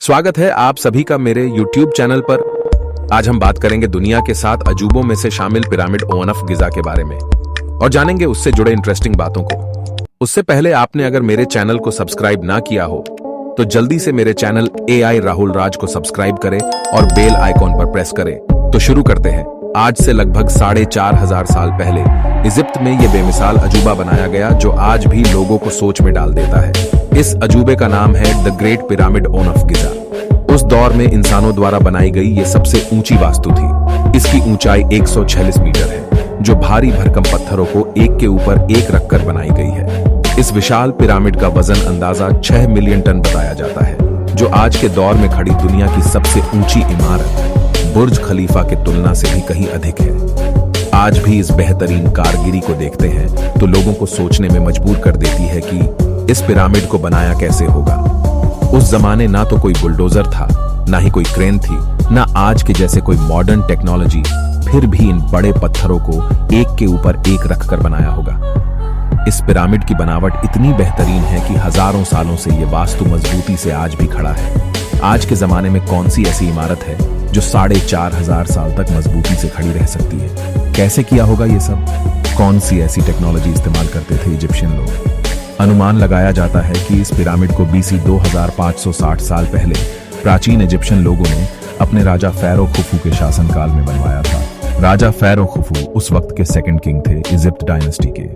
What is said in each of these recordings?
स्वागत है आप सभी का मेरे YouTube चैनल पर। आज हम बात करेंगे दुनिया के 7 अजूबों में से शामिल पिरामिड ऑफ गिजा के बारे में और जानेंगे उससे जुड़े इंटरेस्टिंग बातों को। उससे पहले आपने अगर मेरे चैनल को सब्सक्राइब ना किया हो तो जल्दी से मेरे चैनल AI राहुल राज को सब्सक्राइब करें और बेल आइकॉन पर प्रेस करें। तो शुरू करते हैं। आज से लगभग 4500 साल पहले इजिप्ट में यह बेमिसाल अजूबा बनाया गया जो आज भी लोगों को सोच में डाल देता है। इस अजूबे का नाम है द ग्रेट पिरामिड ऑफ गिजा। उस दौर में इंसानों द्वारा बनाई गई ये सबसे ऊंची वास्तु थी। इसकी ऊंचाई 146 मीटर है जो भारी भरकम पत्थरों को एक के ऊपर एक रखकर बनाई गई है। इस विशाल पिरामिड का वजन अंदाजा 6 मिलियन टन बताया जाता है जो आज के दौर में खड़ी दुनिया की सबसे ऊंची इमारत बुर्ज खलीफा के तुलना से भी कहीं अधिक है। आज भी इस बेहतरीन कारगिरी को देखते हैं तो लोगों को सोचने में मजबूर कर देती है कि इस पिरामिड को बनाया कैसे होगा। उस जमाने ना तो कोई बुलडोजर था, ना ही कोई क्रेन थी, ना आज के जैसे कोई मॉडर्न टेक्नोलॉजी, फिर भी इन बड़े पत्थरों को एक के ऊपर एक रखकर बनाया होगा। इस पिरामिड की बनावट इतनी बेहतरीन है कि हजारों सालों से यह वास्तु मजबूती से आज भी खड़ा है। आज के जमाने में कौन सी ऐसी इमारत है जो 4500 साल तक मजबूती से खड़ी रह सकती है? कैसे किया होगा ये सब? कौन सी ऐसी टेक्नोलॉजी इस्तेमाल करते थे इजिप्शियन लोग? अनुमान लगाया जाता है कि इस पिरामिड को BC 2560 साल पहले प्राचीन इजिप्शियन लोगों ने अपने राजा फैरो खुफू के शासनकाल में बनवाया था। राजा फैरो खुफू उस वक्त के सेकंड किंग थे इजिप्ट डायनेस्टी के।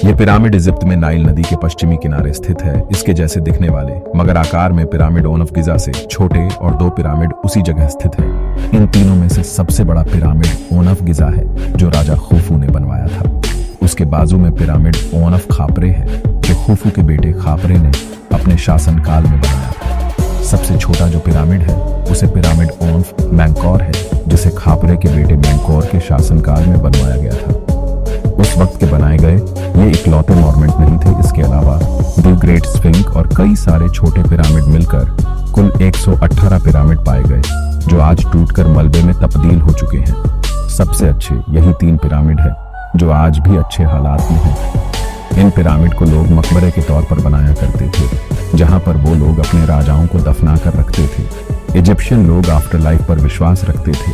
यह पिरामिड इजिप्ट में नाइल नदी के पश्चिमी किनारे स्थित है। इसके जैसे दिखने वाले मगर आकार में पिरामिड ऑफ गिजा से छोटे और 2 पिरामिड उसी जगह स्थित है। इन तीनों में से सबसे बड़ा पिरामिड ऑफ गिजा है जो राजा खुफू ने बनवाया था। उसके बाजू में पिरामिड ऑफ खापरे है जो खुफू के बेटे खापरे ने अपने शासनकाल में बनाया था। सबसे छोटा जो पिरामिड है उसे पिरामिड ऑफ मैंकोर है जिसे खापरे के बेटे मैंकोर के शासनकाल में बनवाया गया था। उस वक्त के बनाए गए ये इकलौते मॉन्यूमेंट नहीं थे। इसके अलावा द ग्रेट स्फिंक्स और कई सारे छोटे पिरामिड मिलकर कुल 118 पिरामिड पाए गए जो आज टूटकर मलबे में तब्दील हो चुके हैं। सबसे अच्छे यही 3 पिरामिड है जो आज भी अच्छे हालात में हैं। इन पिरामिड को लोग मकबरे के तौर पर बनाया करते थे जहां पर वो लोग अपने राजाओं को दफना कर रखते थे। इजिप्शियन लोग आफ्टर लाइफ पर विश्वास रखते थे।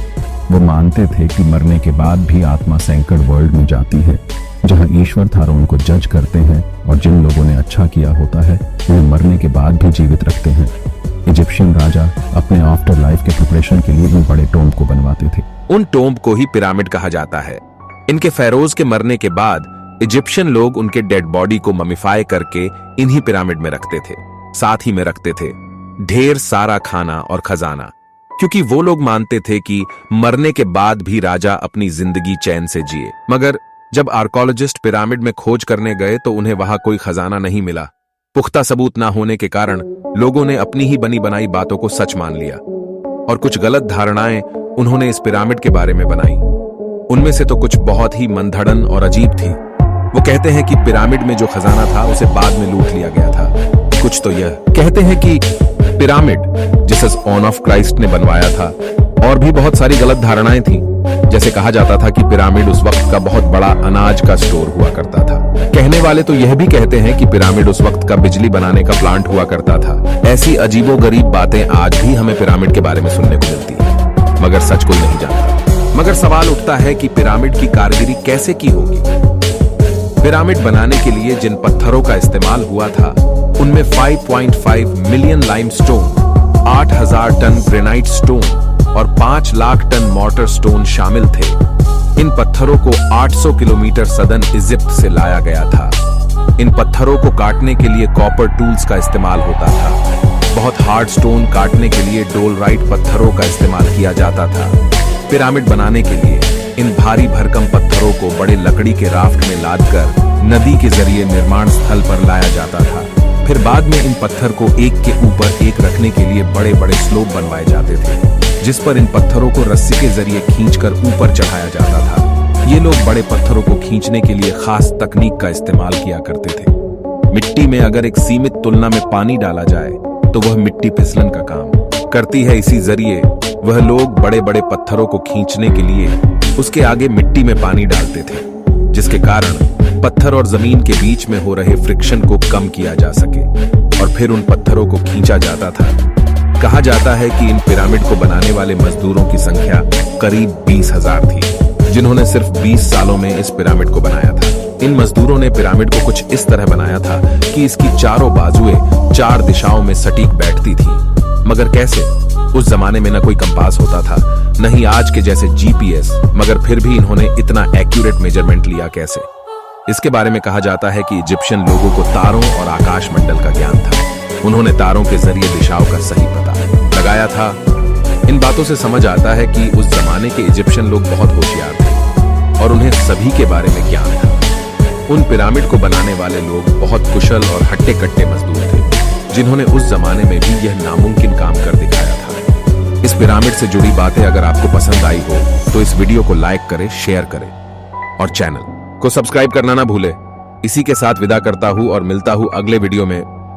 वो मानते थे कि मरने के बाद भी आत्मा सेंकड़ वर्ल्ड में जाती है जहां ईश्वर थारों उनको जज करते हैं और जिन लोगों ने अच्छा किया होता है उन्हें मरने के बाद भी जीवित रखते हैं। इजिप्शियन राजा अपने आफ्टर लाइफ के प्रिपरेशन के लिए इन बड़े टोम्ब को बनवाते थे। उन टोम्ब को ही पिरामिड कहा जाता है। इनके फेरोज के मरने के बाद इजिप्शियन लोग उनके डेड बॉडी को ममिफाई करके इन्हीं पिरामिड में रखते थे। साथ ही में रखते थे ढेर सारा खाना और खजाना, क्योंकि वो लोग मानते थे कि मरने के बाद भी राजा अपनी जिंदगी चैन से जिए। मगर जब आर्कोलॉजिस्ट पिरामिड में खोज करने गए तो उन्हें वहां कोई खजाना नहीं मिला। पुख्ता सबूत ना होने के कारण लोगों ने अपनी ही बनी बनाई बातों को सच मान लिया और कुछ गलत धारणाएं उन्होंने इस पिरामिड के बारे में बनाई। उनमें से तो कुछ बहुत ही मनधड़न और अजीब थी। वो कहते हैं कि पिरामिड में जो खजाना था उसे बाद में लूट लिया गया था। कुछ तो यह कहते हैं कि pyramid Jesus on off Christ ने बनवाया था। और भी बहुत सारी गलत धारणाएं थी। जैसे कहा जाता था कि पिरामिड उस वक्त का बहुत बड़ा अनाज का स्टोर हुआ करता था। कहने वाले तो यह भी कहते हैं कि पिरामिड उस वक्त का बिजली बनाने का प्लांट हुआ करता था। ऐसी अजीबोगरीब बातें आज भी हमें पिरामिड के बारे में सुनने को मिलती है मगर सच कोई नहीं जानता। मगर सवाल उठता है कि पिरामिड की कारगिरी कैसे की होगी। पिरामिड बनाने के लिए जिन पत्थरों का इस्तेमाल हुआ था उनमें 5.5 million limestone, 8000 ton granite stone और 5 लाख टन मॉर्टर स्टोन शामिल थे। इन पत्थरों को 800 किलोमीटर सदन इजिप्ट से लाया गया था। इन पत्थरों को काटने के लिए कॉपर टूल्स का इस्तेमाल होता था। बहुत हार्ड स्टोन काटने के लिए डोलराइट पत्थरों का इस्तेमाल किया जाता था। पिरामिड बनाने के लिए इन भारी भरकम पत्थरों को बड़े लकड़ी के राफ्ट में लादकर नदी के जरिए निर्माण स्थल पर लाया जाता था। फिर बाद में इन पत्थर को एक के ऊपर एक रखने के लिए बड़े बड़े स्लोप बनवाए जाते थे जिस पर इन पत्थरों को रस्सी के जरिए खींचकर ऊपर चढ़ाया जाता था। ये लोग बड़े पत्थरों को खींचने के लिए खास तकनीक का इस्तेमाल किया करते थे। मिट्टी में अगर एक सीमित तुलना में पानी डाला जाए तो वह मिट्टी फिसलन का काम करती है। इसी जरिए वह लोग बड़े बड़े पत्थरों को खींचने के लिए उसके आगे मिट्टी में पानी डालते थे जिसके कारण पत्थर और जमीन के बीच में हो रहे फ्रिक्शन को कम किया जा सके और फिर उन पत्थरों को खींचा जाता था। कहा जाता है कि इन पिरामिड को बनाने वाले मजदूरों की संख्या करीब 20,000 थी, जिन्होंने सिर्फ 20 सालों में इस पिरामिड को बनाया था। इन मजदूरों ने पिरामिड को कुछ इस तरह बनाया था कि इसकी चारों बाजुएं 4 दिशाओं में सटीक बैठती थी। मगर कैसे? उस जमाने में न कोई कंपास होता था, न ही आज के जैसे जीपीएस, मगर फिर भी इन्होंने इतना एक्यूरेट मेजरमेंट लिया कैसे? इसके बारे में कहा जाता है कि इजिप्शियन लोगों को तारों और आकाश मंडल का ज्ञान था। उन्होंने तारों के जरिए दिशाओं का सही पता लगाया था। इन बातों से समझ आता है कि उस जमाने के इजिप्शियन लोग बहुत होशियार थे और उन्हें सभी के बारे में ज्ञान था। उन पिरामिड को बनाने वाले लोग बहुत कुशल और हट्टे कट्टे मजदूर थे, जिन्होंने उस जमाने में भी यह नामुमकिन काम कर दिखाया था। इस पिरामिड से जुड़ी बातें अगर आपको पसंद आई हो तो इस वीडियो को लाइक करें, शेयर करें और चैनल को सब्सक्राइब करना ना भूले। इसी के साथ विदा करता हूं और मिलता हूं अगले वीडियो में।